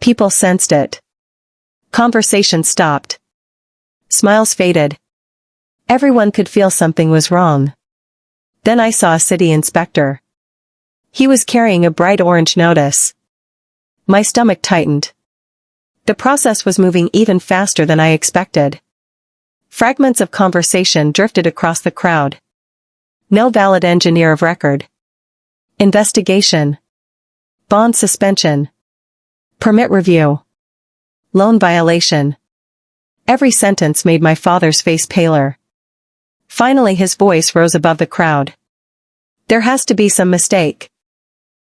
People sensed it. Conversation stopped. Smiles faded. Everyone could feel something was wrong. Then I saw a city inspector. He was carrying a bright orange notice. My stomach tightened. The process was moving even faster than I expected. Fragments of conversation drifted across the crowd. No valid engineer of record. Investigation. Bond suspension. Permit review. Loan violation. Every sentence made my father's face paler. Finally his voice rose above the crowd. There has to be some mistake.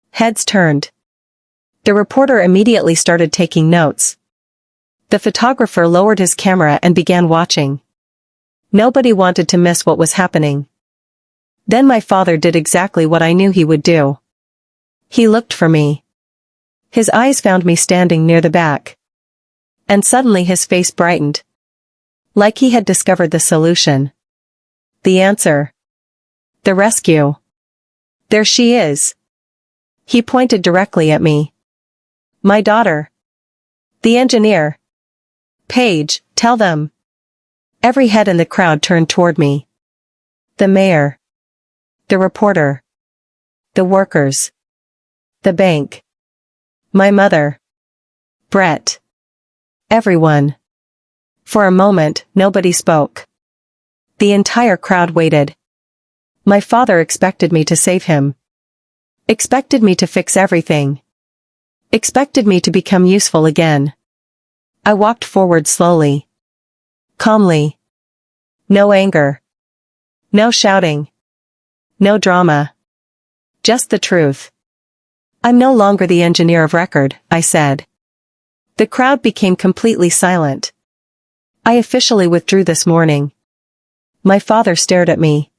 Heads turned. The reporter immediately started taking notes. The photographer lowered his camera and began watching. Nobody wanted to miss what was happening. Then my father did exactly what I knew he would do. He looked for me. His eyes found me standing near the back. And suddenly his face brightened. Like he had discovered the solution. The answer. The rescue. There she is. He pointed directly at me. My daughter. The engineer. Paige, tell them. Every head in the crowd turned toward me. The mayor. The reporter. The workers. The bank. My mother. Brett. Everyone. For a moment, nobody spoke. The entire crowd waited. My father expected me to save him. Expected me to fix everything. Expected me to become useful again. I walked forward slowly. Calmly. No anger. No shouting. No drama. Just the truth. I'm no longer the engineer of record, I said. The crowd became completely silent. I officially withdrew this morning. My father stared at me.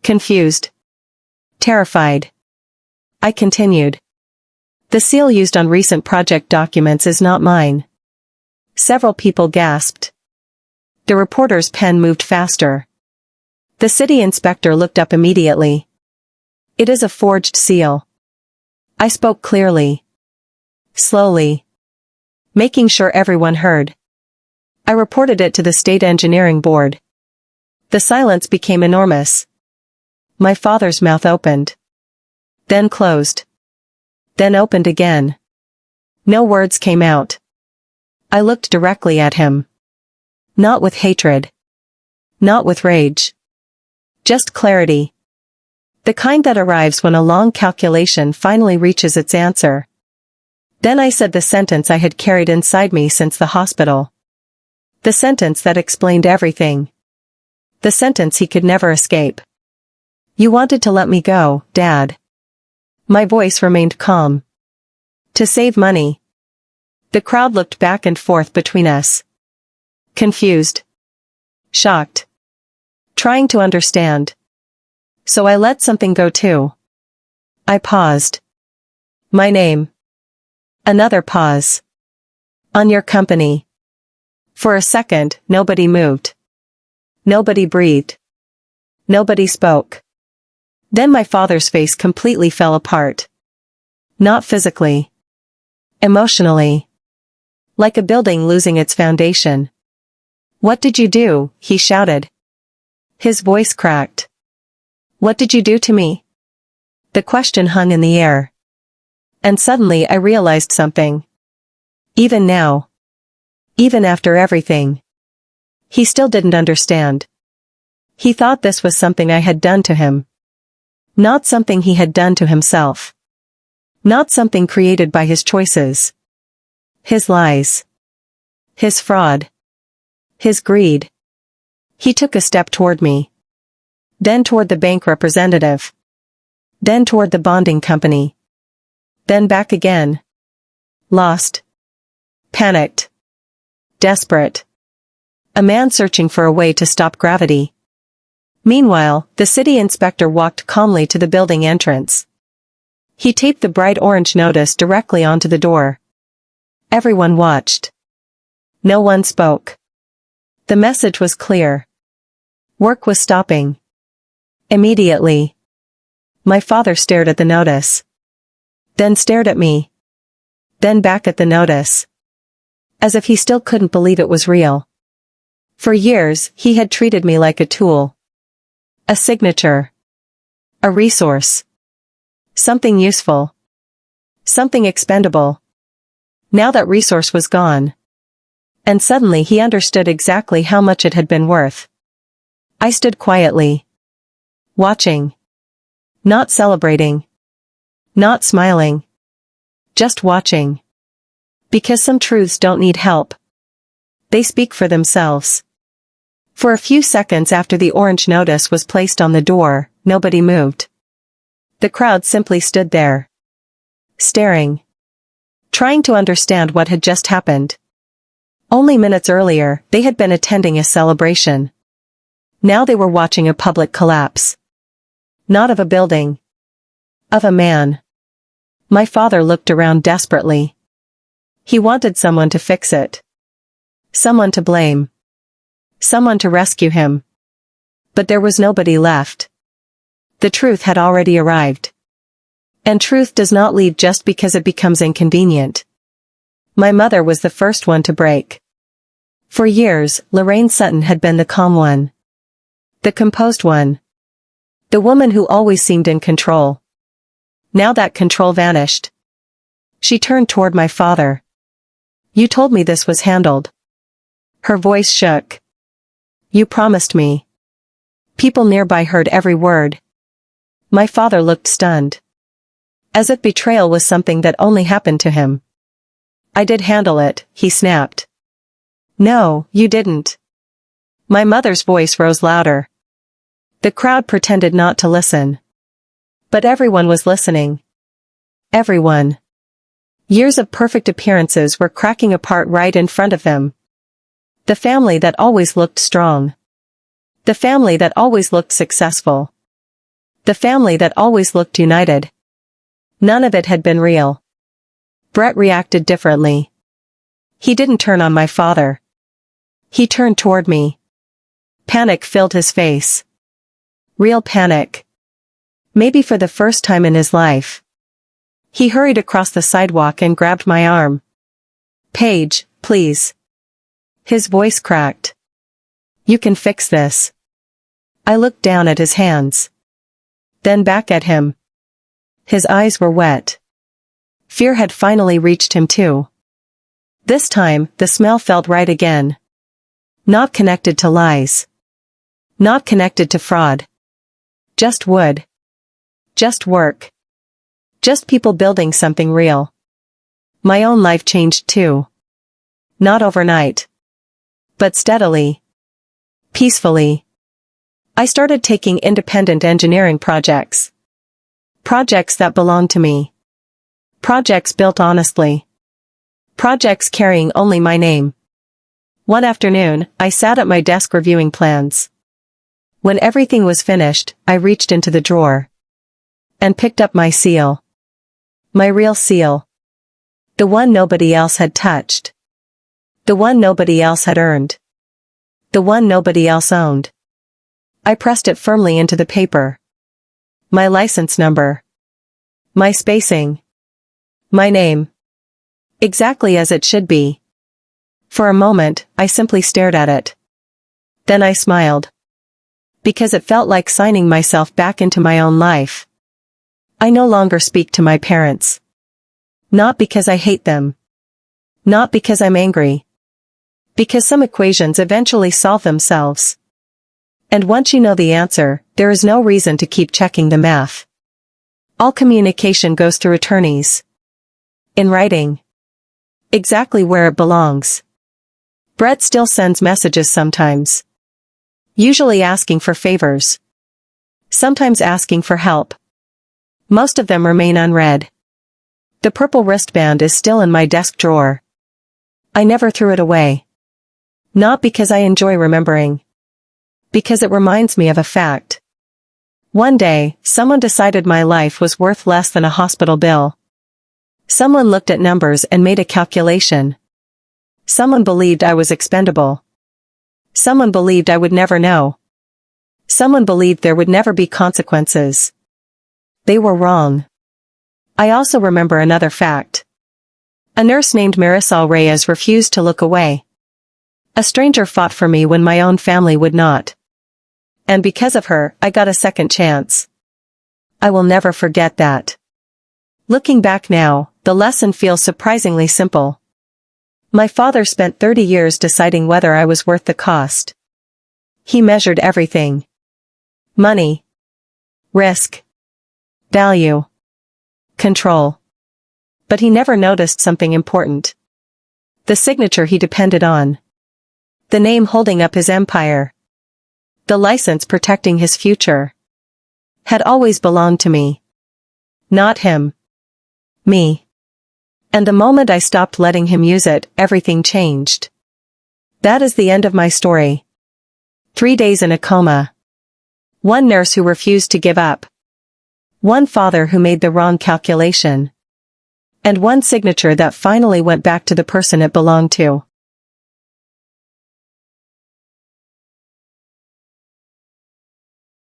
Confused. Terrified. I continued. The seal used on recent project documents is not mine. Several people gasped. The reporter's pen moved faster. The city inspector looked up immediately. It is a forged seal. I spoke clearly. Slowly. Making sure everyone heard. I reported it to the state engineering board. The silence became enormous. My father's mouth opened. Then closed. Then opened again. No words came out. I looked directly at him. Not with hatred. Not with rage. Just clarity. The kind that arrives when a long calculation finally reaches its answer. Then I said the sentence I had carried inside me since the hospital. The sentence that explained everything. The sentence he could never escape. You wanted to let me go, Dad. My voice remained calm. To save money. The crowd looked back and forth between us. Confused. Shocked. Trying to understand. So I let something go too. I paused. My name. Another pause. On your company. For a second, nobody moved. Nobody breathed. Nobody spoke. Then my father's face completely fell apart. Not physically. Emotionally. Like a building losing its foundation. What did you do? He shouted. His voice cracked. What did you do to me? The question hung in the air. And suddenly I realized something. Even now. Even after everything. He still didn't understand. He thought this was something I had done to him. Not something he had done to himself. Not something created by his choices. His lies. His fraud. His greed. He took a step toward me. Then toward the bank representative. Then toward the bonding company. Then back again. Lost. Panicked. Desperate. A man searching for a way to stop gravity. Meanwhile, the city inspector walked calmly to the building entrance. He taped the bright orange notice directly onto the door. Everyone watched. No one spoke. The message was clear. Work was stopping. Immediately. My father stared at the notice. Then stared at me. Then back at the notice. As if he still couldn't believe it was real. For years, he had treated me like a tool. A signature. A resource. Something useful. Something expendable. Now that resource was gone. And suddenly he understood exactly how much it had been worth. I stood quietly. Watching. Not celebrating. Not smiling. Just watching. Because some truths don't need help. They speak for themselves. For a few seconds after the orange notice was placed on the door, nobody moved. The crowd simply stood there. Staring. Trying to understand what had just happened. Only minutes earlier, they had been attending a celebration. Now they were watching a public collapse. Not of a building. Of a man. My father looked around desperately. He wanted someone to fix it. Someone to blame. Someone to rescue him. But there was nobody left. The truth had already arrived. And truth does not leave just because it becomes inconvenient. My mother was the first one to break. For years, Lorraine Sutton had been the calm one. The composed one. The woman who always seemed in control. Now that control vanished. She turned toward my father. "You told me this was handled." Her voice shook. "You promised me." People nearby heard every word. My father looked stunned. As if betrayal was something that only happened to him. "I did handle it," he snapped. "No, you didn't." My mother's voice rose louder. The crowd pretended not to listen. But everyone was listening. Everyone. Years of perfect appearances were cracking apart right in front of them. The family that always looked strong. The family that always looked successful. The family that always looked united. None of it had been real. Brett reacted differently. He didn't turn on my father. He turned toward me. Panic filled his face. Real panic. Maybe for the first time in his life. He hurried across the sidewalk and grabbed my arm. "Paige, please." His voice cracked. "You can fix this." I looked down at his hands. Then back at him. His eyes were wet. Fear had finally reached him too. This time, the smell felt right again. Not connected to lies. Not connected to fraud. Just wood. Just work. Just people building something real. My own life changed too. Not overnight. But steadily. Peacefully. I started taking independent engineering projects. Projects that belonged to me. Projects built honestly. Projects carrying only my name. One afternoon, I sat at my desk reviewing plans. When everything was finished, I reached into the drawer. And picked up my seal. My real seal. The one nobody else had touched. The one nobody else had earned. The one nobody else owned. I pressed it firmly into the paper. My license number. My spacing. My name. Exactly as it should be. For a moment, I simply stared at it. Then I smiled. Because it felt like signing myself back into my own life. I no longer speak to my parents. Not because I hate them. Not because I'm angry. Because some equations eventually solve themselves. And once you know the answer, there is no reason to keep checking the math. All communication goes through attorneys. In writing. Exactly where it belongs. Brett still sends messages sometimes. Usually asking for favors. Sometimes asking for help. Most of them remain unread. The purple wristband is still in my desk drawer. I never threw it away. Not because I enjoy remembering. Because it reminds me of a fact. One day, someone decided my life was worth less than a hospital bill. Someone looked at numbers and made a calculation. Someone believed I was expendable. Someone believed I would never know. Someone believed there would never be consequences. They were wrong. I also remember another fact. A nurse named Marisol Reyes refused to look away. A stranger fought for me when my own family would not. And because of her, I got a second chance. I will never forget that. Looking back now, the lesson feels surprisingly simple. My father spent 30 years deciding whether I was worth the cost. He measured everything. Money. Risk. Value. Control. But he never noticed something important. The signature he depended on. The name holding up his empire. The license protecting his future. Had always belonged to me. Not him. Me. And the moment I stopped letting him use it, everything changed. That is the end of my story. 3 days in a coma. One nurse who refused to give up. One father who made the wrong calculation. And one signature that finally went back to the person it belonged to.